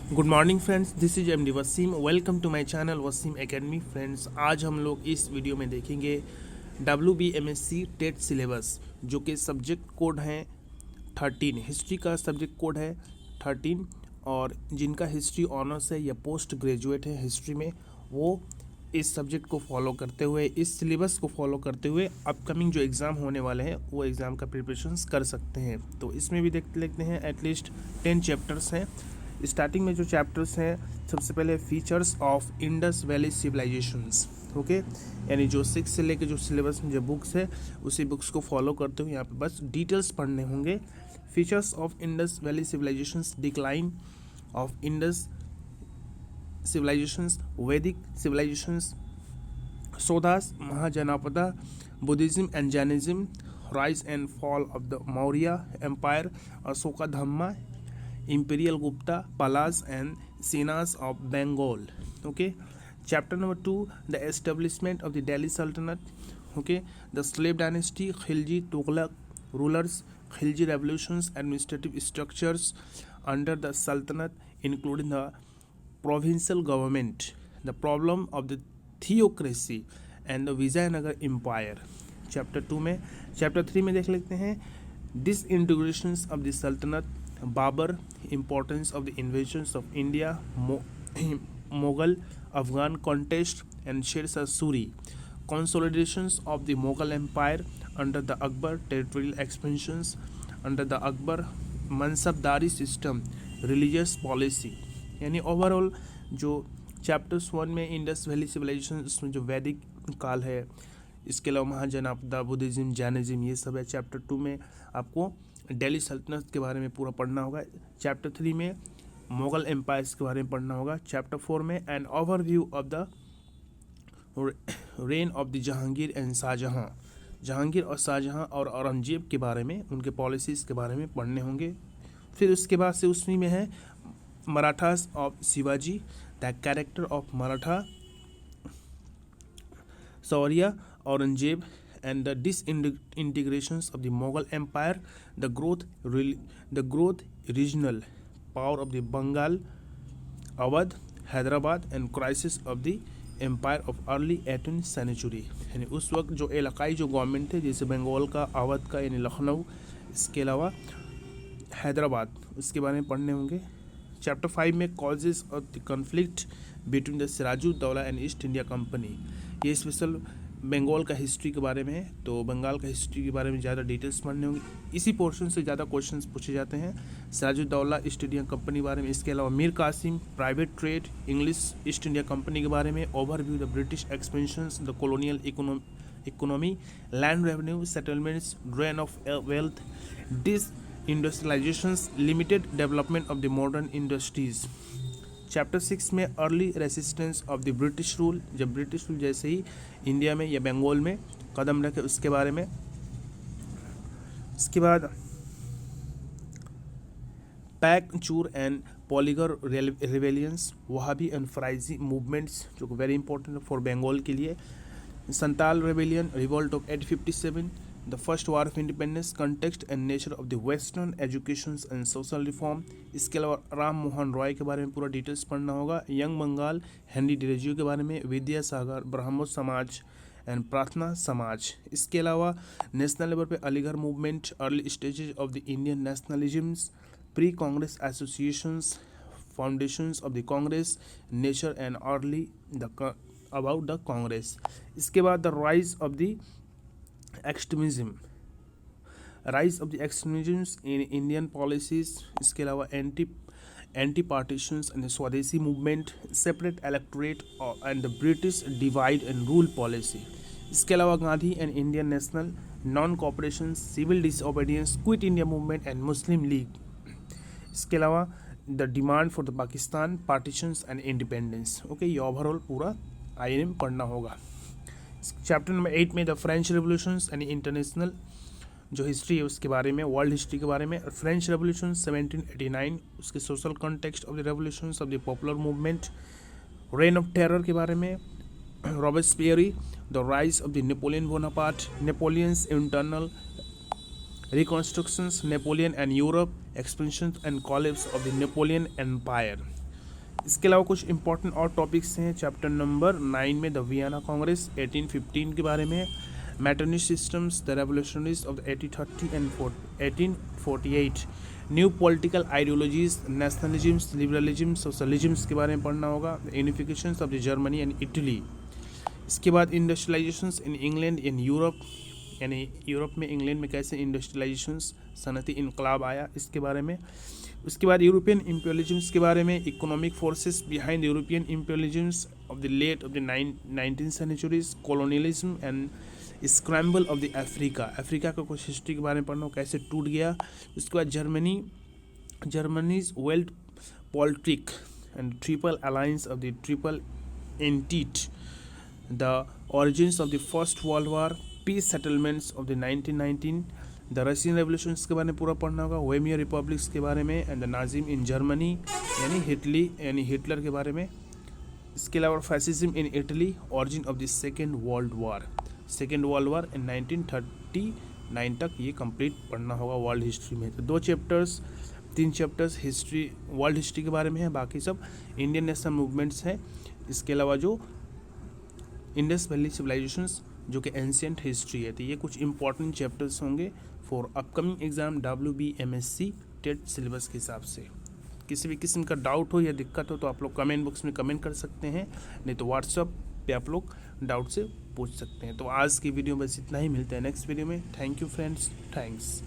Good morning friends, this is MD Wasim. Welcome to my channel Wasim academy. Friends, आज हम लोग इस वीडियो में देखेंगे WBMSc टेट सिलेबस, जो कि सब्जेक्ट कोड हैं 13। हिस्ट्री का सब्जेक्ट कोड है 13, और जिनका हिस्ट्री ऑनर्स है या पोस्ट ग्रेजुएट है हिस्ट्री में, वो इस सब्जेक्ट को फॉलो करते हुए, इस सिलेबस को फॉलो करते हुए अपकमिंग जो एग्ज़ाम होने वाले हैं वो एग्ज़ाम का प्रिपरेशंस कर सकते हैं। तो इसमें भी देख लेते हैं, एटलीस्ट 10 चैप्टर्स हैं। स्टार्टिंग में जो चैप्टर्स हैं, सबसे पहले features of Indus valley civilizations, okay, यानी जो 6 से लेकर जो सिलेबस में जो बुक्स है उसी बुक्स को फॉलो करते हुए यहाँ पे बस डिटेल्स पढ़ने होंगे। Features of Indus valley civilizations, decline of Indus civilizations, Vedic civilizations, Sodas, Mahajanapada, Buddhism and Jainism, rise and fall of the Maurya Empire, Ashoka Dhamma, Imperial Gupta, Palas and Senas of Bengal. Okay, chapter number 2, the establishment of the Delhi Sultanate. Okay, the slave dynasty, Khilji Tughlaq rulers, Khilji revolutions, administrative structures under the Sultanate, including the provincial government, the problem of the theocracy and the Vijayanagar empire. Chapter 3 में देख लेते हैं disintegrations of the Sultanate, Babur, importance of the invasions of India, Mughal Afghan contest and Sher Shah Suri, consolidations of the Mughal empire under the Akbar, territorial expansions under the Akbar, mansabdari system, religious policy। यानी overall जो chapters 1 में Indus valley civilisation, उसमें जो वैदिक काल है, इसके अलावा महाजनापदा, बुद्धिज्म, जैनिज्म, ये सब है। चैप्टर 2 में आपको दिल्ली सल्तनत के बारे में पूरा पढ़ना होगा। चैप्टर 3 में मुगल एम्पायर्स के बारे में पढ़ना होगा। चैप्टर 4 में an overview of the reign of the Jahangir and Shahjahan, Jahangir और शाहजहां और औरंगजेब के बारे में, उनके पॉलिसीज़ के बारे में पढ़ने होंगे। फिर उसके बाद से उसी में है Marathas of Shivaji, the character of Maratha, शौर्य, Aurangzeb and the disintegrations of the Mughal empire, the growth regional power of the Bengal, Awadh, Hyderabad and crisis of the empire of early 18th century. यानी उस वक्त जो इलाकाई जो गवर्नमेंट थे, जैसे बंगाल का, अवध का यानी लखनऊ, इसके अलावा हैदराबाद, उसके बारे में पढ़ने होंगे। चैप्टर 5 में causes of the conflict between the Sirajuddaula and East India Company, ये स्पेशल बंगाल का हिस्ट्री के बारे में है, तो बंगाल का हिस्ट्री के बारे में ज़्यादा डिटेल्स पढ़ने होंगे। इसी पोर्शन से ज़्यादा क्वेश्चंस पूछे जाते हैं सिराजुद्दौला ईस्ट इंडिया कंपनी के बारे में। इसके अलावा Mir Qasim, private trade, English East India company के बारे में, overview the British expansions, the colonial economy, land revenue, settlements, drain of wealth, industrialisations, limited development of the modern industries. Chapter 6 में early resistance of the British rule, जब British rule जैसे ही India में या बंगाल में कदम रखे उसके बारे में। इसके बाद Paik Chuar and Poligar rebellions, Wahabi and Faraizi movements, जो वेरी इंपॉर्टेंट फॉर बंगाल के लिए। Santhal rebellion, revolt of 857, the first war of independence, context and nature of the western education and social reform. इसके अलावा राम मोहन रॉय के बारे में पूरा डिटेल्स पढ़ना होगा। यंग बंगाल, हेनरी डिरेजियो के बारे में, विद्यासागर, ब्राह्मो समाज एंड प्रार्थना समाज। इसके अलावा नेशनल लेवल पे Aligarh movement, early stages of the Indian nationalisms, pre Congress associations, foundations of the Congress, nature and early about the Congress. इसके बाद the rise of the extremism, rise of the extremism in Indian policies. इसके अलावा anti partitions and swadeshi movement, separate electorate and the British divide and rule policy. इसके अलावा Gandhi and Indian national, non cooperation, civil disobedience, quit India movement and Muslim league. इसके अलावा the demand for the Pakistan, partitions and independence. Okay, ये overall पूरा INM पढ़ना होगा। Chapter number 8 में the French revolutions यानी इंटरनेशनल जो हिस्ट्री है उसके बारे में, वर्ल्ड हिस्ट्री के बारे में। फ्रेंच रेवोल्यूशन 1789, उसके social context of the revolutions of the popular movement. Reign of terror के बारे में, Robespierre, the rise of the Napoleon Bonaparte, Napoleon's internal reconstructions, Napoleon and Europe, expansion and collapse of the Napoleon Empire. इसके अलावा कुछ important और topics हैं chapter number 9 में the Vienna Congress 1815 के बारे में, Metternich systems the revolutionaries of the 1830 and 1848, new political ideologies, nationalisms, liberalism, socialisms के बारे में पढ़ना होगा, unification of the Germany and Italy. इसके बाद industrialisations in England in Europe, यानी यूरोप में इंग्लैंड में कैसे इंडस्ट्रियलाइजेशंस सनती इनकलाब आया इसके बारे में। उसके बाद यूरोपियन इम्पेरियलिज्म्स के बारे में, economic forces behind European imperialisms of the late of the 19th centuries, colonialism and scramble of the Africa का कुछ हिस्ट्री के बारे में पढ़ना, कैसे टूट गया। उसके बाद Germany's Weltpolitik and triple alliance of the triple entente, the origins of the first world war, peace settlements of the 1919, the Russian revolutions के बारे में पूरा पढ़ना होगा, वेमियर रिपब्लिक्स के बारे में and the Nazim in Germany यानी हिटलर के बारे में। इसके अलावा fascism in Italy, origin of the second world war in 1939 तक ये कंप्लीट पढ़ना होगा वर्ल्ड हिस्ट्री में। तो 3 चैप्टर्स हिस्ट्री वर्ल्ड हिस्ट्री के बारे में है, बाकी सब इंडियन नेशनल मूवमेंट्स हैं। इसके अलावा जो इंडस वैली सिविलाइजेशंस जो कि एंशिएंट हिस्ट्री है। तो ये कुछ इंपॉर्टेंट चैप्टर्स होंगे for upcoming exam WBMSc TET syllabus के हिसाब से। किसी भी किस्म का डाउट हो या दिक्कत हो तो आप लोग कमेंट बॉक्स में कमेंट कर सकते हैं, नहीं तो व्हाट्सअप पे आप लोग डाउट से पूछ सकते हैं। तो आज की वीडियो बस इतना ही, मिलते हैं नेक्स्ट वीडियो में। Thank you friends, thanks.